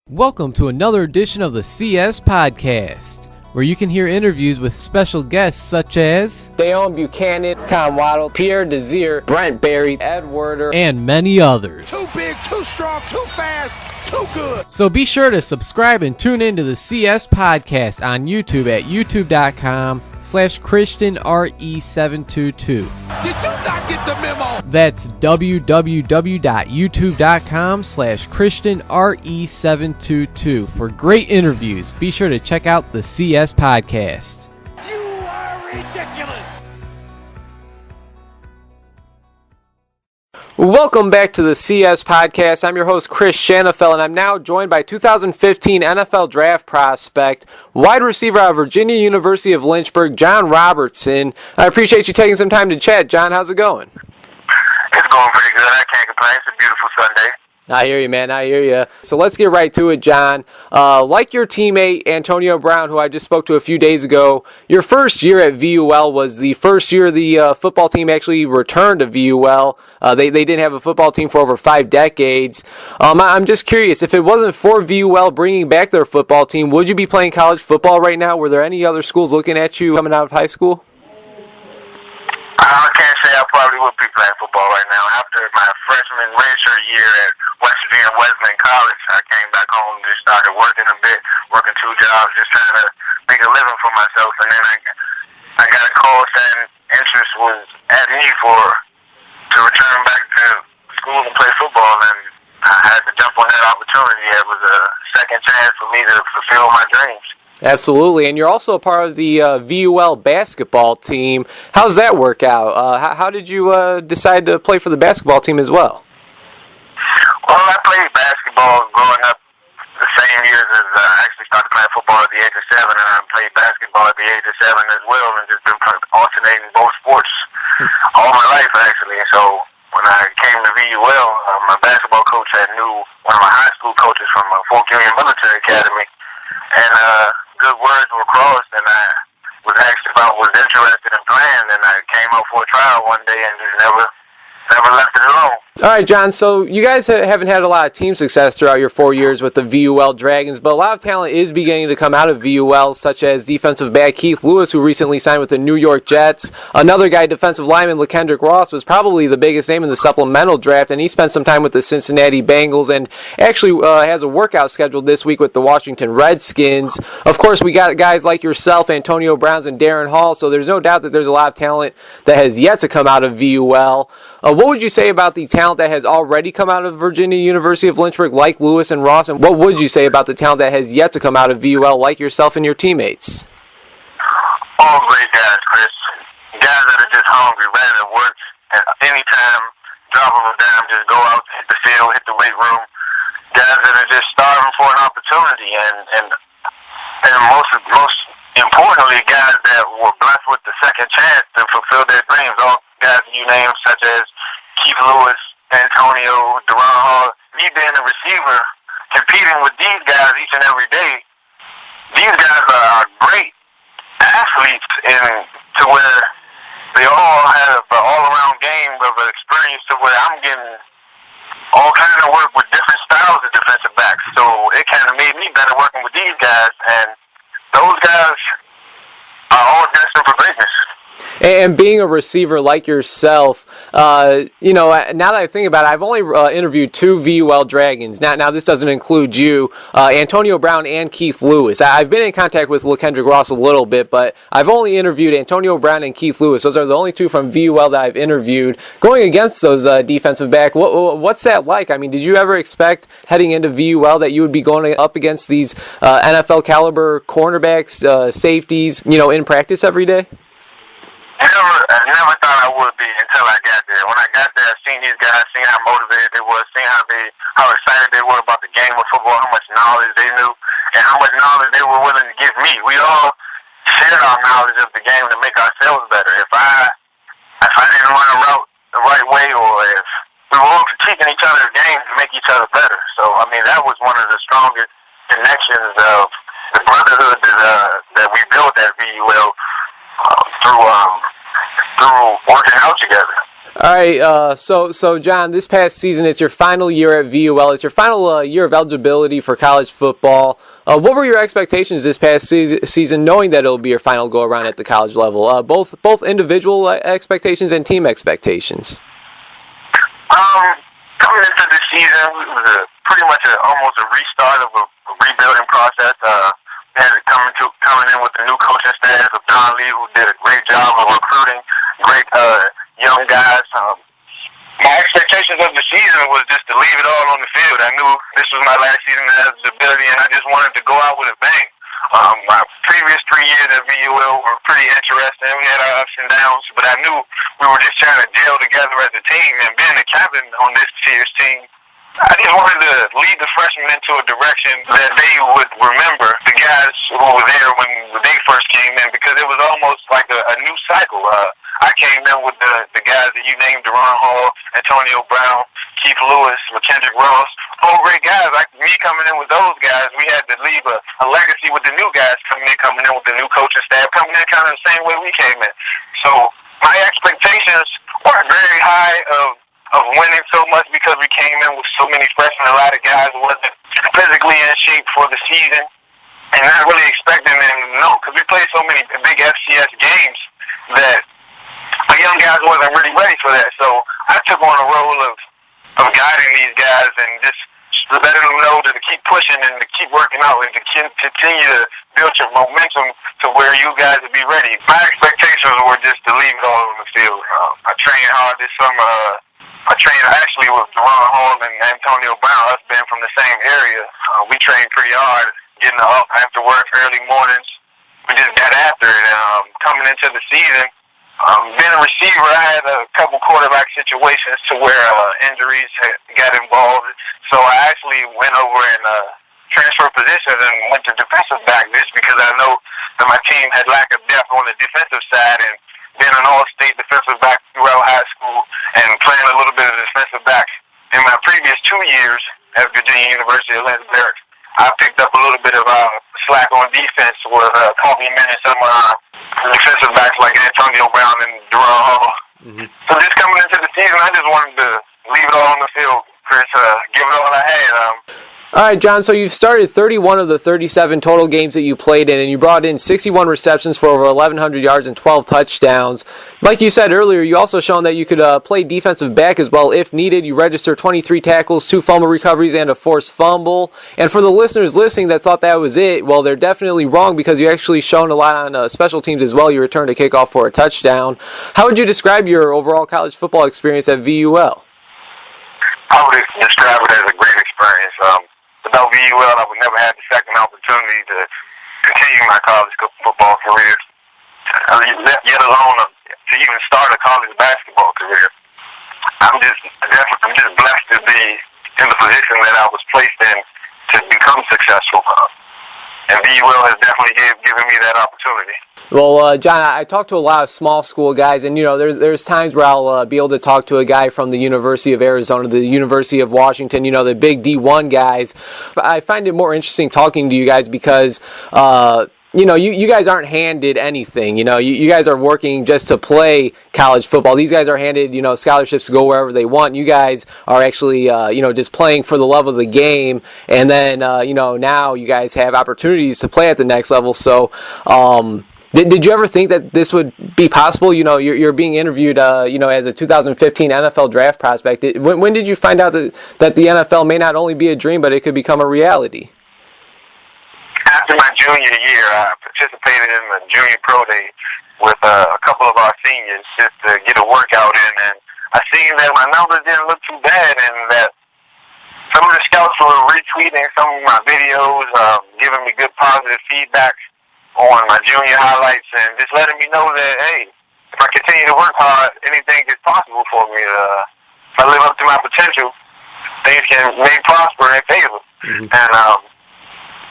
Welcome to another edition of the CS Podcast, where you can hear interviews with special guests such as Dayon Buchanan, Tom Waddle, Pierre Desir, Brent Berry, Ed Werder, and many others. Too big, too strong, too fast, too good. So be sure to subscribe and tune in to the CS Podcast on YouTube at youtube.com/ChristianRE722. Did you not get the memo? That's www.youtube.com/ChristianRE722 for great interviews. Be sure to check out the CS Podcast. You are ridiculous. Welcome back to the CS Podcast. I'm your host, Chris Shanafel, and I'm now joined by 2015 NFL Draft prospect, wide receiver out of Virginia University of Lynchburg, John Robertson. I appreciate you taking some time to chat. John, how's it going? It's going pretty good. I can't complain. It's a beautiful Sunday. I hear you, man. I hear you. So let's get right to it, John. Like your teammate, Antonio Brown, who I just spoke to a few days ago, your first year at VUL was the first year the football team actually returned to VUL. They didn't have a football team for over 5 decades. I'm just curious, if it wasn't for VUL bringing back their football team, would you be playing college football right now? Were there any other schools looking at you coming out of high school? I can't say I probably would be playing football right now. After my freshman redshirt year at West Virginia Wesleyan College, I came back home and just started working a bit, working 2 jobs, just trying to make a living for myself. And then I got a call saying interest was at me to return back to school and play football, and I had to jump on that opportunity. It was a second chance for me to fulfill my dreams. Absolutely, and you're also a part of the VUL basketball team. How's that work out? How did you decide to play for the basketball team as well? Well, I played basketball growing up the same years as I actually started playing football at the age of 7, and I played basketball at the age of 7 as well, and just been alternating both sports all my life, actually. And so when I came to VUL, my basketball coach knew one of my high school coaches from Fort Union Military Academy, and good words were crossed, and I was asked if I was interested in playing, and I came out for a trial one day and just never left it alone. All right, John, so you guys haven't had a lot of team success throughout your 4 years with the VUL Dragons, but a lot of talent is beginning to come out of VUL, such as defensive back Keith Lewis, who recently signed with the New York Jets. Another guy, defensive lineman LaKendrick Ross, was probably the biggest name in the supplemental draft, and he spent some time with the Cincinnati Bengals and actually has a workout scheduled this week with the Washington Redskins. Of course, we got guys like yourself, Antonio Brown and Darren Hall, so there's no doubt that there's a lot of talent that has yet to come out of VUL. What would you say about the talent that has already come out of Virginia University of Lynchburg, like Lewis and Ross, and what would you say about the talent that has yet to come out of VUL, like yourself and your teammates? All great guys, Chris. Guys that are just hungry, ready to work, and anytime, drop them a dime, just go out, hit the field, hit the weight room. Guys that are just starving for an opportunity, and most importantly, guys that were blessed with the second chance to fulfill their dreams. All guys you named, such as Keith Lewis, Antonio, Deron Hall, me being a receiver, competing with these guys each and every day. These guys are great athletes, and to where they all have an all-around game of an experience to where I'm getting all kinds of work with different styles of defensive backs. So it kind of made me better working with these guys, and those guys are all destined for greatness. And being a receiver like yourself, now that I think about it, I've only interviewed 2 VUL Dragons. Now this doesn't include you, Antonio Brown and Keith Lewis. I've been in contact with LaKendrick Ross a little bit, but I've only interviewed Antonio Brown and Keith Lewis. Those are the only 2 from VUL that I've interviewed. Going against those defensive back, what's that like? I mean, did you ever expect heading into VUL that you would be going up against these NFL caliber cornerbacks, safeties, in practice every day? I never thought I would be until I got there. When I got there, I seen these guys, seen how motivated they were, seen how excited they were about the game of football, how much knowledge they knew, and how much knowledge they were willing to give me. We all shared our knowledge of the game to make ourselves better. If I didn't run a route the right way, or if we were all critiquing each other's games to make each other better. So, I mean, that was one of the strongest connections of the brotherhood that we built at VUL through working out together. All right, so John, this past season, it's your final year at VUL. It's your final year of eligibility for college football. What were your expectations this past season, knowing that it'll be your final go-around at the college level? Both individual expectations and team expectations. Coming into this season, it was pretty much almost a restart of a rebuilding process. We had coming in with the new coaching staff of Don Lee, who did a great job of recruiting great young guys. My expectations of the season was just to leave it all on the field. I knew this was my last season as eligibility, and I just wanted to go out with a bang. My previous 3 years at VUL were pretty interesting. We had our ups and downs, but I knew we were just trying to gel together as a team. And being the captain on this year's team, I just wanted to lead the freshmen into a direction that they would remember the guys who were there when they first came in, because it was almost like a new cycle. I came in with the guys that you named, Deron Hall, Antonio Brown, Keith Lewis, McKendrick Ross, all great guys. Like me coming in with those guys, we had to leave a legacy with the new guys coming in with the new coaching staff, coming in kind of the same way we came in. So my expectations weren't very high of winning so much, because we came in with so many freshmen. A lot of guys wasn't physically in shape for the season, and not really expecting them, because we played so many big FCS games that our young guys wasn't really ready for that. So I took on a role of guiding these guys and just letting them know to keep pushing and to keep working out and to continue to build your momentum to where you guys would be ready. My expectations were just to leave it all on the field. I trained hard this summer. I trained actually with Deron Hall and Antonio Brown, us being from the same area. We trained pretty hard, getting up after work early mornings. We just got after it. Coming into the season, being a receiver, I had a couple quarterback situations to where injuries got involved. So I actually went over and transferred positions and went to defensive back, just because I know that my team had lack of depth on the defensive side, and being an all-state defensive back throughout high school and playing a little bit of defensive back in my previous 2 years at Virginia University of Lynchburg, I picked up a little bit of slack on defense with complimenting some defensive backs like Antonio Brown and Deron Hall. Mm-hmm. So just coming into the season, I just wanted to leave it all on the field, Chris, give it all I had. All right, John, so you've started 31 of the 37 total games that you played in, and you brought in 61 receptions for over 1,100 yards and 12 touchdowns. Like you said earlier, you also shown that you could play defensive back as well if needed. You registered 23 tackles, 2 fumble recoveries, and a forced fumble. And for the listeners listening that thought that was it, well, they're definitely wrong, because you actually shown a lot on special teams as well. You returned a kickoff for a touchdown. How would you describe your overall college football experience at VUL? I would describe it as a great experience. Without VUL, I would never have the second opportunity to continue my college football career, yet alone to even start a college basketball career. I'm just blessed to be in the position that I was placed in to become successful. And VUL has definitely given me that opportunity. Well, John, I talk to a lot of small school guys, and there's times where I'll be able to talk to a guy from the University of Arizona, the University of Washington, the big D1 guys. I find it more interesting talking to you guys because you guys aren't handed anything. You guys are working just to play college football. These guys are handed, scholarships to go wherever they want. You guys are actually, just playing for the love of the game. And then, now you guys have opportunities to play at the next level. So, did you ever think that this would be possible? You're being interviewed, as a 2015 NFL draft prospect. When did you find out that the NFL may not only be a dream, but it could become a reality? After my junior year, I participated in the junior pro day with a couple of our seniors just to get a workout in, and I seen that my numbers didn't look too bad, and that some of the scouts were retweeting some of my videos, giving me good positive feedback on my junior highlights, and just letting me know that, hey, if I continue to work hard, anything is possible for me. If I live up to my potential, things may prosper in favor. Mm-hmm. And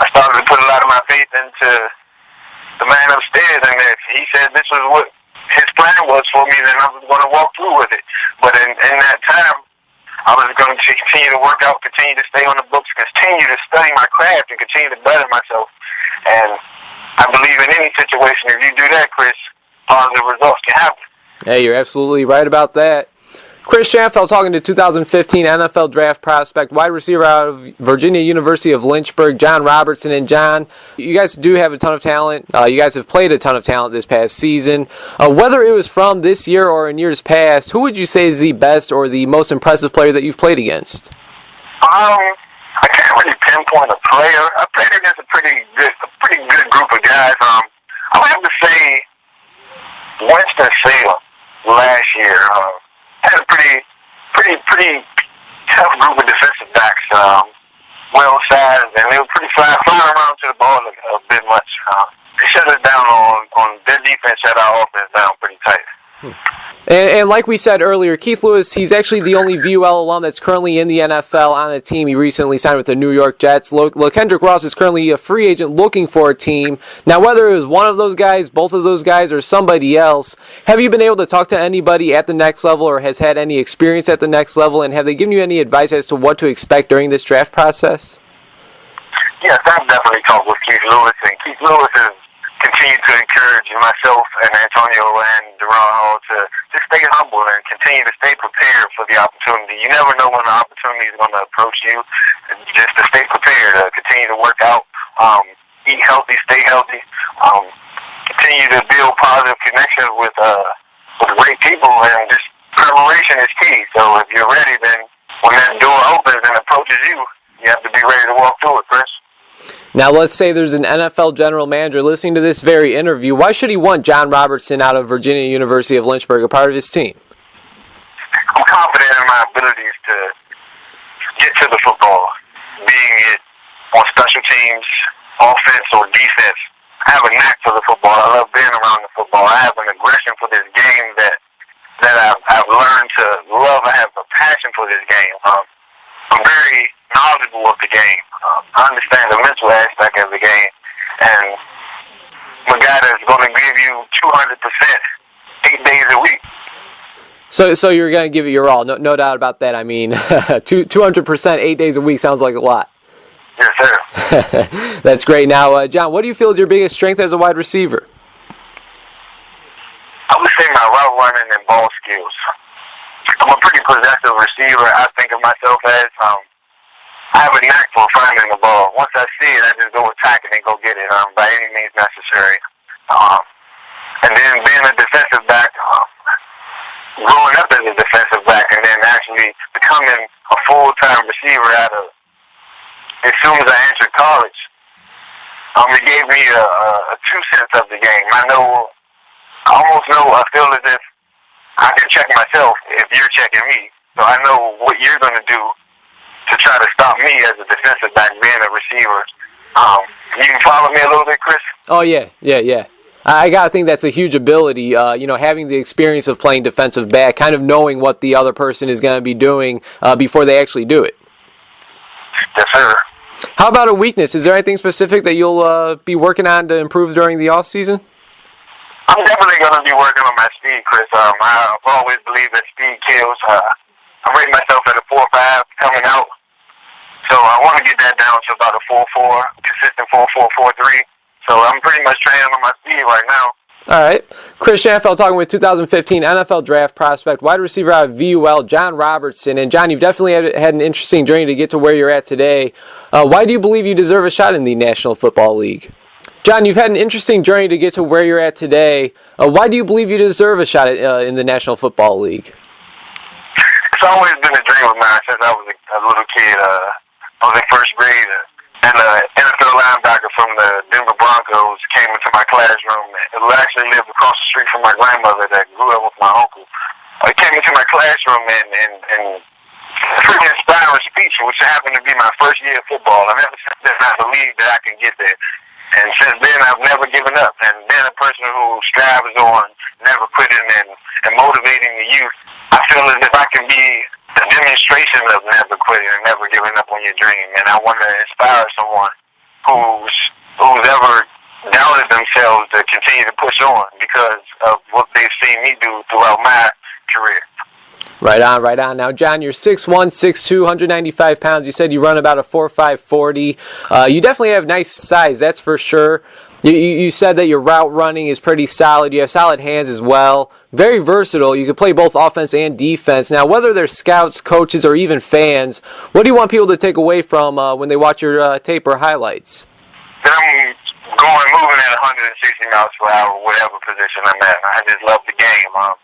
I started to put a lot of my faith into the man upstairs, and if he said this was what his plan was for me, then I was going to walk through with it. But in that time, I was going to continue to work out, continue to stay on the books, continue to study my craft, and continue to better myself. And I believe in any situation, if you do that, Chris, positive results can happen. Hey, you're absolutely right about that. Chris Shanfeld talking to 2015 NFL draft prospect, wide receiver out of Virginia University of Lynchburg, John Robertson. And John, you guys do have a ton of talent. You guys have played a ton of talent this past season. Whether it was from this year or in years past, who would you say is the best or the most impressive player that you've played against? I can't really pinpoint a player. I played against a pretty good group of guys. I would have to say Winston-Salem last year. Had a pretty tough group of defensive backs, well sized, and they were pretty flying around to the ball a bit much. They shut us down on their defense, shut our offense down pretty tight. And like we said earlier, Keith Lewis, he's actually the only VUL alum that's currently in the NFL on a team. He recently signed with the New York Jets. Kendrick Ross is currently a free agent looking for a team. Now, whether it was one of those guys, both of those guys, or somebody else, have you been able to talk to anybody at the next level or has had any experience at the next level, and have they given you any advice as to what to expect during this draft process? Yes, I've definitely talked with Keith Lewis, and Keith Lewis has continued to encourage myself and Antonio and Deron Hall to stay humble and continue to stay prepared for the opportunity. You never know when the opportunity is going to approach you. Just to stay prepared, continue to work out, eat healthy, stay healthy, continue to build positive connections with great people, and just preparation is key. So if you're ready, then when that door opens and approaches you, you have to be ready to walk through it, Chris. Now, let's say there's an NFL general manager listening to this very interview. Why should he want John Robertson out of Virginia University of Lynchburg a part of his team? I'm confident in my abilities to get to the football, being it on special teams, offense, or defense. I have a knack for the football. I love being around the football. I have an aggression for this game that I've learned to love. I have a passion for this game. I'm very knowledgeable of the game. I understand the mental aspect of the game, and I'm a guy that's going to give you 200% 8 days a week. So you're going to give it your all, no doubt about that. I mean, 200% 8 days a week sounds like a lot. Yes, sir. That's great. Now, John, what do you feel is your biggest strength as a wide receiver? I would say my route running and ball skills. I'm a pretty possessive receiver. I think of myself as I have a knack for finding the ball. Once I see it, I just go attack it and go get it by any means necessary. And then being a defensive back, growing up as a defensive back, and then actually becoming a full-time receiver as soon as I entered college, it gave me a true sense of the game. I feel as if I can check myself if you're checking me. So I know what you're going to do to try to stop me as a defensive back being a receiver. You can follow me a little bit, Chris? Oh, yeah. I got to think that's a huge ability, having the experience of playing defensive back, kind of knowing what the other person is going to be doing before they actually do it. Yes, sir. How about a weakness? Is there anything specific that you'll be working on to improve during the offseason? I'm definitely going to be working on my speed, Chris. I've always believed that speed kills. I'm rating myself at a 4.5 coming out. So I want to get that down to about a 4.4, consistent 4.4, 4.3. So I'm pretty much training on my speed right now. All right. Chris Shanfeld talking with 2015 NFL draft prospect, wide receiver out of VUL, John Robertson. And John, you've definitely had an interesting journey to get to where you're at today. Why do you believe you deserve a shot in the National Football League? John, you've had an interesting journey to get to where you're at today. Why do you believe you deserve a shot in the National Football League? It's always been a dream of mine since I was a little kid. I was in first grade, and an NFL linebacker from the Denver Broncos came into my classroom. It actually lived across the street from my grandmother that grew up with my uncle. He came into my classroom and a pretty inspiring speech, which happened to be my first year of football. And ever since then, I believe that I can get there. And since then, I've never given up. And being a person who strives on never quitting and motivating the youth, I feel as if I can be a demonstration of never quitting and never giving up on your dream. And I want to inspire someone who's ever doubted themselves to continue to push on because of what they've seen me do throughout my career. Right on. Now, John, you're 6'1", 6'2", 195 pounds. You said you run about a 4.5 40. You definitely have nice size, that's for sure. You said that your route running is pretty solid. You have solid hands as well. Very versatile. You can play both offense and defense. Now, whether they're scouts, coaches, or even fans, what do you want people to take away from when they watch your tape or highlights? Them moving at 160 miles per hour, whatever position I'm at. I just love the game. I'm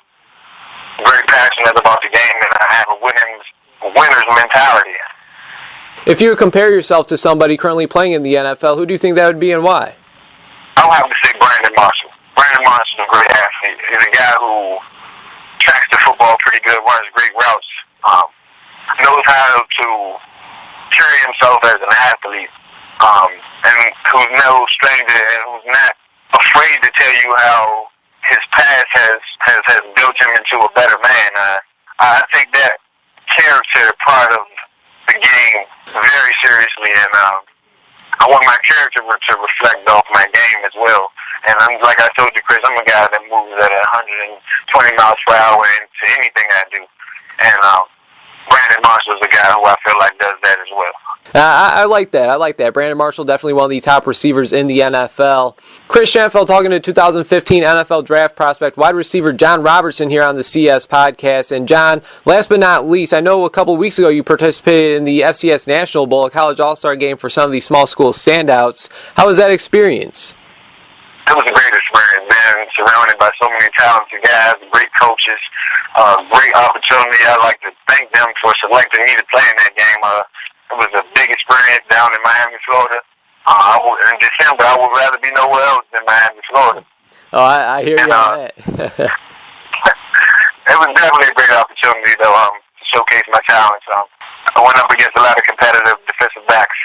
very passionate about the game, and I have a winner's mentality. If you would compare yourself to somebody currently playing in the NFL, who do you think that would be and why? I would have to say Brandon Marshall. Brandon Marshall is a great athlete. He's a guy who tracks the football pretty good, runs great routes, knows how to carry himself as an athlete, and who's no stranger and who's not afraid to tell you how his past has built him into a better man. I take that character part of the game very seriously, and I want my character to reflect off my game as well. And like I told you, Chris, I'm a guy that moves at 120 miles per hour into anything I do. And Brandon Marshall is a guy who I feel like does that as well. I like that. I like that. Brandon Marshall, definitely one of the top receivers in the NFL. Chris Schanfeld talking to 2015 NFL draft prospect wide receiver John Robertson here on the CS podcast. And John, last but not least, I know a couple weeks ago you participated in the FCS National Bowl, a college all-star game for some of these small school standouts. How was that experience? It was a great experience, man. Surrounded by so many talented guys, great coaches, great opportunity. I'd like to thank them for selecting me to play in that game. It was a big experience down in Miami, Florida. In December, I would rather be nowhere else than Miami, Florida. Oh, I hear you on that. It was definitely a great opportunity, though, to showcase my talents. I went up against a lot of competitive defensive backs,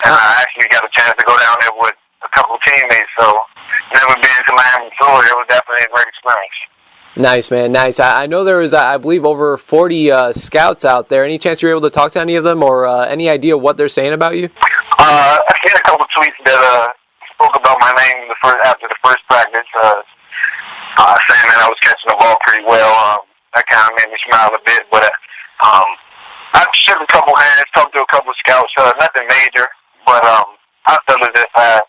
and I actually got a chance to go down there with a couple of teammates. So, never been to Miami, Florida. It was definitely a great experience. Nice, man, nice. I know there was, I believe, over 40 scouts out there. Any chance you were able to talk to any of them, or any idea what they're saying about you? I seen a couple tweets that spoke about my name after the first practice, saying that I was catching the ball pretty well. That kind of made me smile a bit. But I shook a couple hands, talked to a couple scouts. Nothing major, but I felt as if I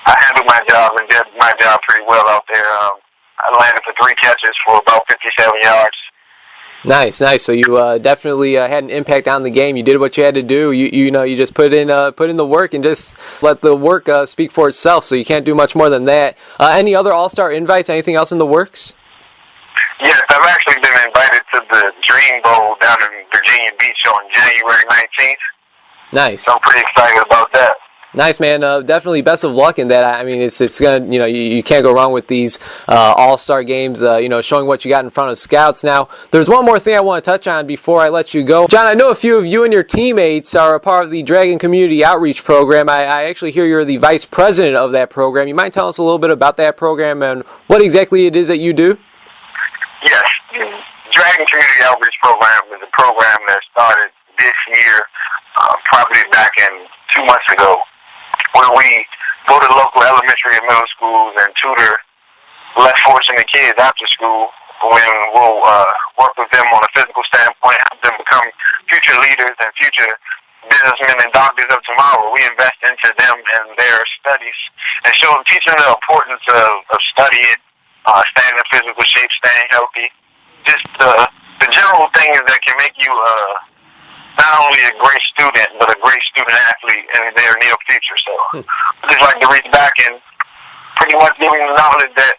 handled my job and did my job pretty well out there. I landed for 3 catches for about 57 yards. Nice. So you definitely had an impact on the game. You did what you had to do. You know, you just put in the work and just let the work speak for itself. So you can't do much more than that. Any other All-Star invites? Anything else in the works? Yes, I've actually been invited to the Dream Bowl down in Virginia Beach on January 19th. Nice. So I'm pretty excited about that. Nice, man. Definitely best of luck in that. I mean, it's gonna, you know, you can't go wrong with these all-star games, you know, showing what you got in front of scouts. Now, there's one more thing I want to touch on before I let you go. John, I know a few of you and your teammates are a part of the Dragon Community Outreach Program. I actually hear you're the vice president of that program. You mind telling us a little bit about that program and what exactly it is that you do? Yes. The Dragon Community Outreach Program is a program that started this year, probably back in 2 months ago, where we go to local elementary and middle schools and tutor less fortunate kids after school, when we'll work with them on a physical standpoint, help them become future leaders and future businessmen and doctors of tomorrow. We invest into them and their studies and teach them the importance of studying, staying in physical shape, staying healthy. Just the general things that can make you not only a great student, but a great student athlete in their near future. So I just like to reach back and pretty much give them the knowledge that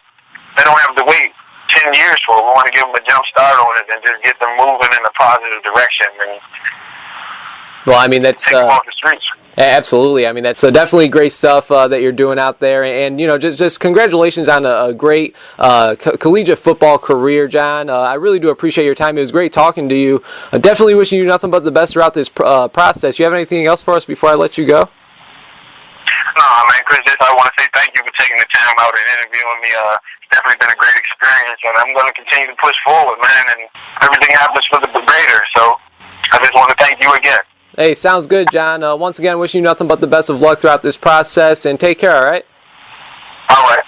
they don't have to wait 10 years for. We want to give them a jump start on it and just get them moving in a positive direction. And well, I mean, that's take them off the streets. Absolutely. I mean, that's definitely great stuff that you're doing out there. And you know, just congratulations on a great collegiate football career, John. I really do appreciate your time. It was great talking to you. Definitely wishing you nothing but the best throughout this process. You have anything else for us before I let you go? No, man, Chris, I want to say thank you for taking the time out and interviewing me. It's definitely been a great experience, and I'm going to continue to push forward, man, and everything happens for the greater. So I just want to thank you again. Hey, sounds good, John. Once again, wishing you nothing but the best of luck throughout this process, and take care, all right? All right.